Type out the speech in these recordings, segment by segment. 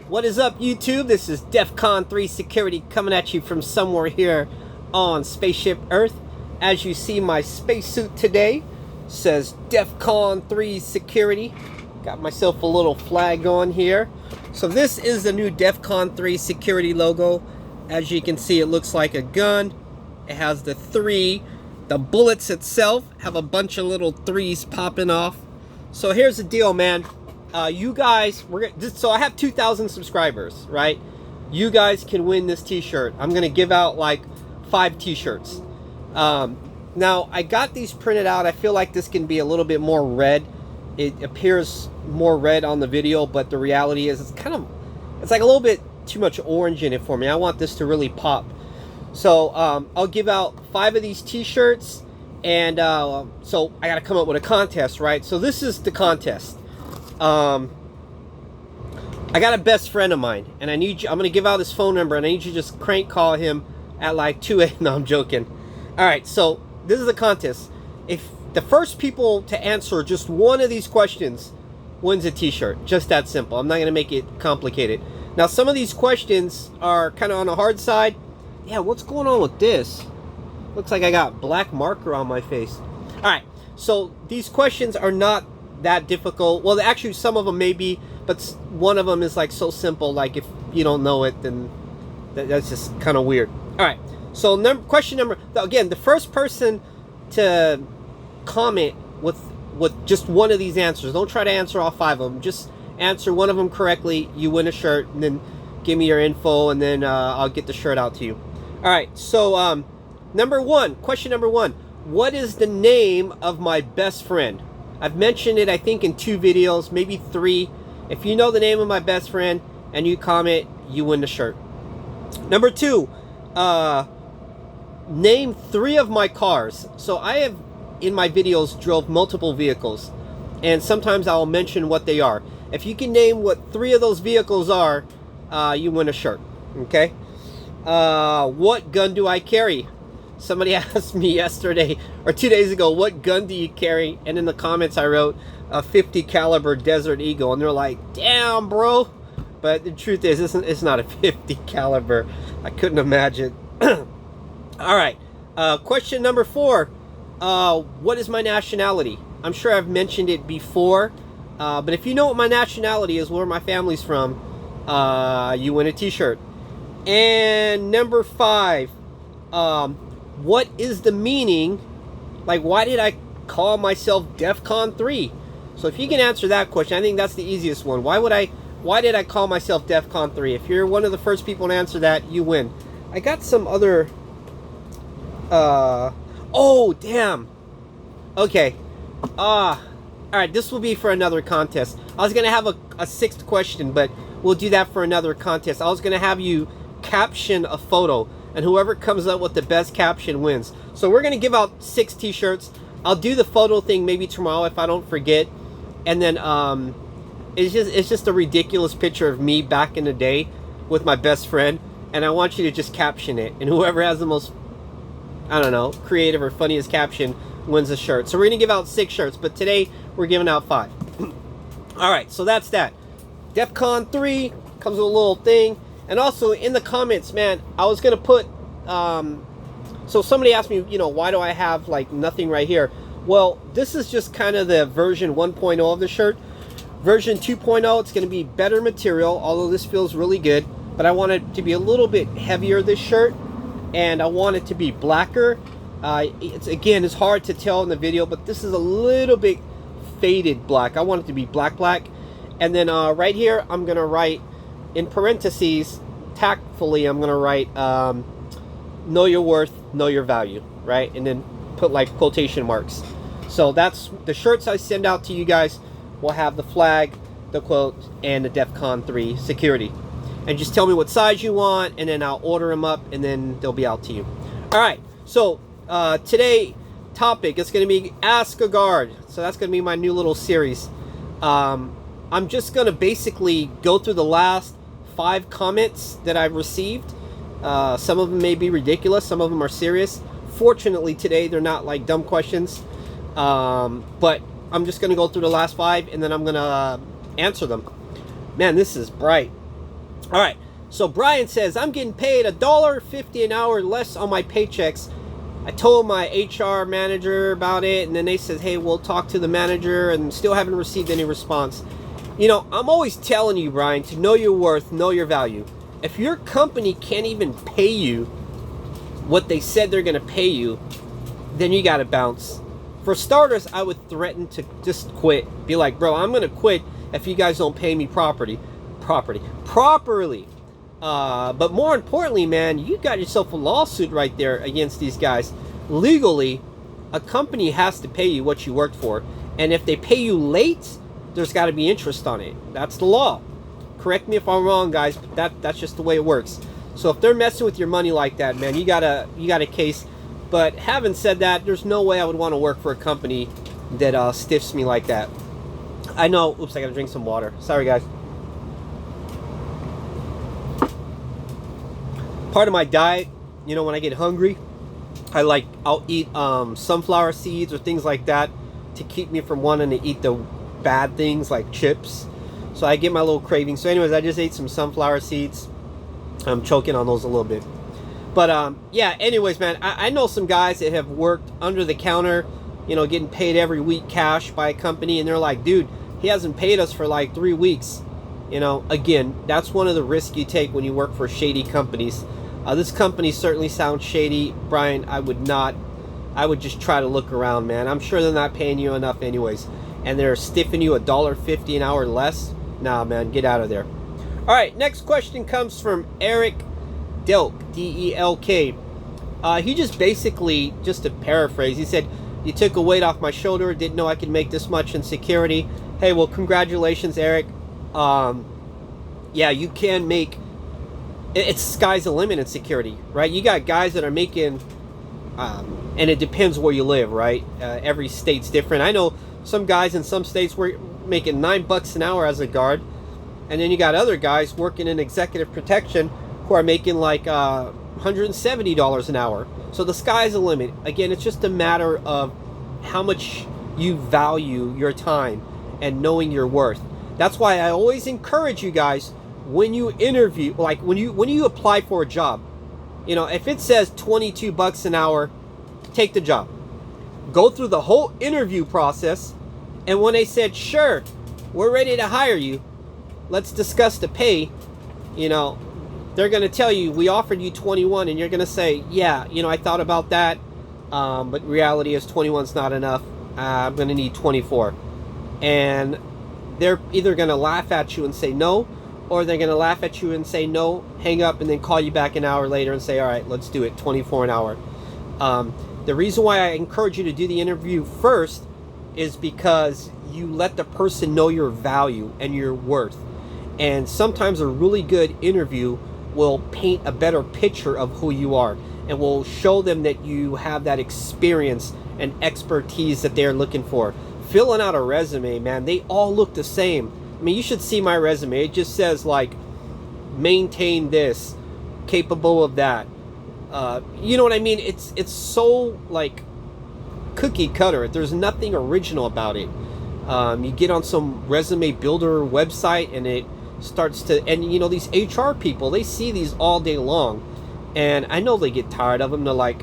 What is up, YouTube? This is DEFCON 3 Security coming at you from somewhere here on Spaceship Earth. As you see, my spacesuit today says DEFCON 3 Security. Got myself a little flag on here. So this is the new DEFCON 3 Security logo. As you can see, it looks like a gun. It has the 3. The bullets itself have a bunch of little 3s popping off. So here's the deal, man. You guys, so I have 2,000 subscribers, right? You guys can win this t-shirt. I'm gonna give out like 5 t-shirts. Now I got these printed out. I feel like this can be a little bit more red. It appears more red on the video, but the reality is it's like a little bit too much orange in it for me. I want this to really pop. So I'll give out 5 of these t-shirts, and so I gotta come up with a contest, right? So this is the contest. I got a best friend of mine, and I'm gonna give out his phone number, and I need you to just crank call him at like 2 a.m. No, I'm joking. All right, so this is a contest. If the first people to answer just one of these questions wins a t-shirt. Just that simple. I'm not gonna make it complicated. Now, some of these questions are kind of on the hard side. Yeah, what's going on with this? Looks like I got black marker on my face. All right, so these questions are not that difficult. Well, actually some of them may be, but one of them is like so simple, like if you don't know it, then that's just kind of weird. All right, so question number, again, the first person to comment with just one of these answers, don't try to answer all 5 of them, just answer one of them correctly, you win a shirt, and then give me your info, and then I'll get the shirt out to you. All right, so question number 1, what is the name of my best friend? I've mentioned it, I think, in 2 videos, maybe 3. If you know the name of my best friend and you comment, you win the shirt. Number 2, name 3 of my cars. So I have, in my videos, drove multiple vehicles, and sometimes I'll mention what they are. If you can name what 3 of those vehicles are, you win a shirt. Okay? What gun do I carry? Somebody asked me yesterday or 2 days ago, what gun do you carry? And in the comments I wrote a 50 caliber Desert Eagle, and they're like, damn, bro. But the truth is, it's not a 50 caliber. I couldn't imagine. All right, question number 4, what is my nationality? I'm sure I've mentioned it before, but if you know what my nationality is, where my family's from, you win a t-shirt. And number 5, what is the meaning, like, why did I call myself DEFCON 3? So if you can answer that question, I think that's the easiest one. Why did I call myself DEFCON 3? If you're one of the first people to answer that, you win. I got some other, oh, damn. Okay. All right, this will be for another contest. I was going to have a 6th question, but we'll do that for another contest. I was going to have you caption a photo, and whoever comes up with the best caption wins. So we're going to give out 6 t-shirts. I'll do the photo thing maybe tomorrow if I don't forget. And then it's just a ridiculous picture of me back in the day with my best friend, and I want you to just caption it, and whoever has the most, I don't know, creative or funniest caption wins a shirt. So we're going to give out 6 shirts, but today we're giving out 5. All right, so that's that. DEFCON 3 comes with a little thing. And also in the comments, man, I was going to put, so somebody asked me, you know, why do I have like nothing right here? Well, this is just kind of the version 1.0 of the shirt. Version 2.0, it's going to be better material, although this feels really good. But I want it to be a little bit heavier, this shirt. And I want it to be blacker. It's hard to tell in the video, but this is a little bit faded black. I want it to be black. And then right here, I'm going to write, in parentheses, tactfully, I'm going to write, know your worth, know your value, right? And then put like quotation marks. So that's the shirts I send out to you guys will have the flag, the quote, and the DEFCON 3 security. And just tell me what size you want, and then I'll order them up, and then they'll be out to you. All right, so today topic is going to be Ask a Guard. So that's going to be my new little series. I'm just going to basically go through the last 5 comments that I've received. Some of them may be ridiculous, some of them are serious. Fortunately today they're not like dumb questions, but I'm just gonna go through the last 5 and then I'm gonna answer them. Man, this is bright. All right. So Brian says, I'm getting paid $1.50 an hour less on my paychecks. I told my HR manager about it, and then they said, hey, we'll talk to the manager, and still haven't received any response. You know, I'm always telling you, Brian, to know your worth, know your value. If your company can't even pay you what they said they're going to pay you, then you got to bounce. For starters, I would threaten to just quit. Be like, bro, I'm going to quit if you guys don't pay me properly. But more importantly, man, you got yourself a lawsuit right there against these guys. Legally, a company has to pay you what you worked for. And if they pay you late, there's got to be interest on it. That's the law. Correct me if I'm wrong, guys, but that's just the way it works. So if they're messing with your money like that, man, you got a case. But having said that, there's no way I would want to work for a company that stiffs me like that. I know. Oops, I got to drink some water. Sorry, guys. Part of my diet, you know, when I get hungry, I'll eat sunflower seeds or things like that to keep me from wanting to eat the bad things like chips. So I get my little craving. So anyways, I just ate some sunflower seeds. I'm choking on those a little bit. But yeah, anyways, man, I know some guys that have worked under the counter, you know, getting paid every week cash by a company, and they're like, dude, he hasn't paid us for like 3 weeks. You know, again, that's one of the risks you take when you work for shady companies. This company certainly sounds shady, Brian. I would just try to look around, man. I'm sure they're not paying you enough anyways, and they're stiffing you $1.50 an hour less. Nah, man, get out of there. All right, next question comes from Eric Delk, D-E-L-K. He just basically, just to paraphrase, he said, you took a weight off my shoulder, didn't know I could make this much in security. Hey, well, congratulations, Eric. Yeah, you can make, it's sky's the limit in security, right? You got guys that are making, and it depends where you live, right? Every state's different. I know some guys in some states were making $9 an hour as a guard, and then you got other guys working in executive protection who are making like $170 an hour. So the sky's the limit. Again, it's just a matter of how much you value your time and knowing your worth. That's why I always encourage you guys, when you interview, like when you apply for a job, you know, if it says $22 an hour, take the job. Go through the whole interview process, and when they said, sure, we're ready to hire you, let's discuss the pay, you know, they're going to tell you, we offered you 21, and you're going to say, yeah, you know, I thought about that, but reality is 21's not enough. I'm going to need 24. And they're either going to laugh at you and say no, or they're going to laugh at you and say no, hang up, and then call you back an hour later and say, all right, let's do it, 24 an hour. The reason why I encourage you to do the interview first is because you let the person know your value and your worth. And sometimes a really good interview will paint a better picture of who you are and will show them that you have that experience and expertise that they're looking for. Filling out a resume, man, they all look the same. I mean, you should see my resume. It just says like, maintain this, capable of that. You know what I mean? It's so like cookie cutter. There's nothing original about it. You get on some resume builder website and it starts to, and you know, these HR people, they see these all day long, and I know they get tired of them. They're like,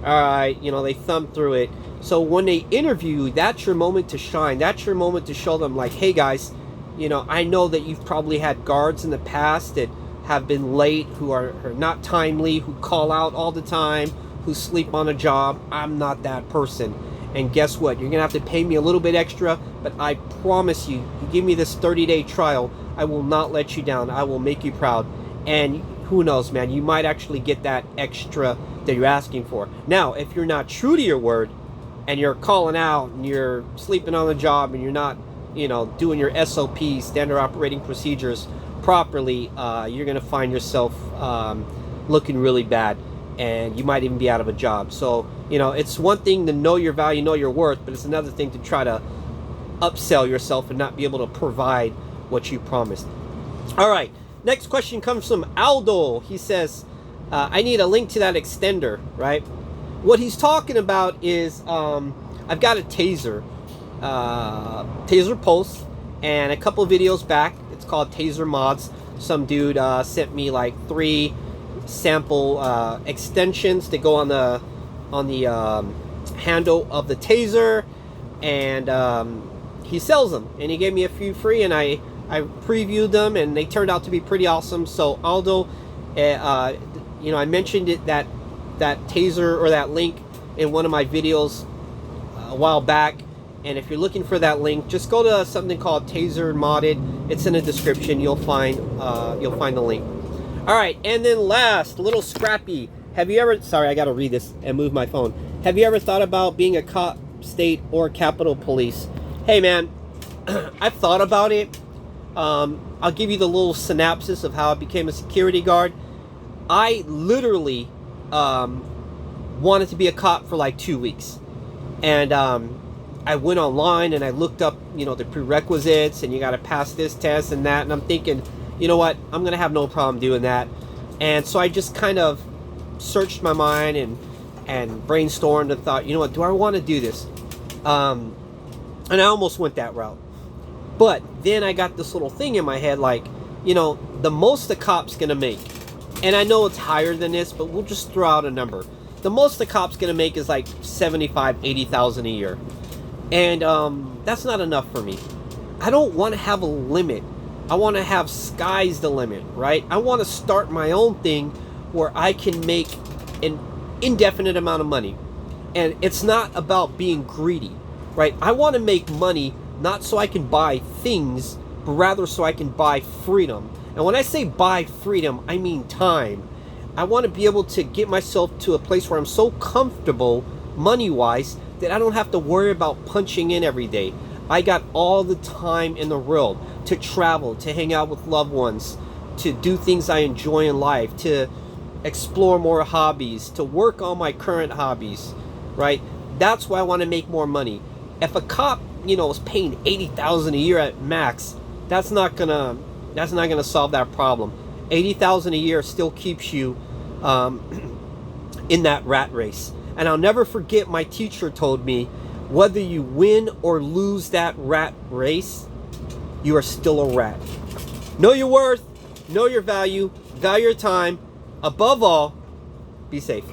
all right, you know, they thumb through it. So when they interview, that's your moment to shine. That's your moment to show them like, hey guys, you know, I know that you've probably had guards in the past that have been late, who are not timely, who call out all the time, who sleep on a job. I'm not that person. And guess what? You're going to have to pay me a little bit extra, but I promise you, you give me this 30-day trial, I will not let you down. I will make you proud. And who knows, man, you might actually get that extra that you're asking for. Now, if you're not true to your word and you're calling out and you're sleeping on the job and you're not, you know, doing your SOP, standard operating procedures, properly, you're going to find yourself looking really bad, and you might even be out of a job. So, you know, it's one thing to know your value, know your worth, but it's another thing to try to upsell yourself and not be able to provide what you promised. All right, next question comes from Aldo. He says, I need a link to that extender, right? What he's talking about is, I've got a taser Pulse, and a couple videos back, it's called Taser Mods. Some dude sent me like 3 sample extensions to go on the handle of the taser, and he sells them, and he gave me a few free, and I previewed them, and they turned out to be pretty awesome. So Aldo, I mentioned it, that taser or that link in one of my videos a while back, and if you're looking for that link, just go to something called Taser Modded. It's in the description. You'll find the link. All right, and then last, little Scrappy. Have you ever? Sorry, I got to read this and move my phone. Have you ever thought about being a cop, state or Capitol Police? Hey, man, I've thought about it. I'll give you the little synopsis of how I became a security guard. I literally wanted to be a cop for like 2 weeks, and I went online and I looked up, the prerequisites, and you got to pass this test and that, and I'm thinking, you know what, I'm gonna have no problem doing that. And so I just kind of searched my mind and brainstormed and thought, you know what, do I want to do this? And I almost went that route. But then I got this little thing in my head, like, the most the cop's gonna make, and I know it's higher than this, but we'll just throw out a number. The most the cop's gonna make is like 75, 80,000 a year, and that's not enough for me. I don't want to have a limit. I want to have sky's the limit, right? I want to start my own thing where I can make an indefinite amount of money, and it's not about being greedy, right? I want to make money not so I can buy things, but rather so I can buy freedom. And when I say buy freedom, I mean time. I want to be able to get myself to a place where I'm so comfortable money-wise that I don't have to worry about punching in every day. I got all the time in the world to travel, to hang out with loved ones, to do things I enjoy in life, to explore more hobbies, to work on my current hobbies, right? That's why I want to make more money. If a cop, is paying 80,000 a year at max, that's not gonna solve that problem. 80,000 a year still keeps you in that rat race. And I'll never forget, my teacher told me, whether you win or lose that rat race, you are still a rat. Know your worth, know your value, value your time. Above all, be safe.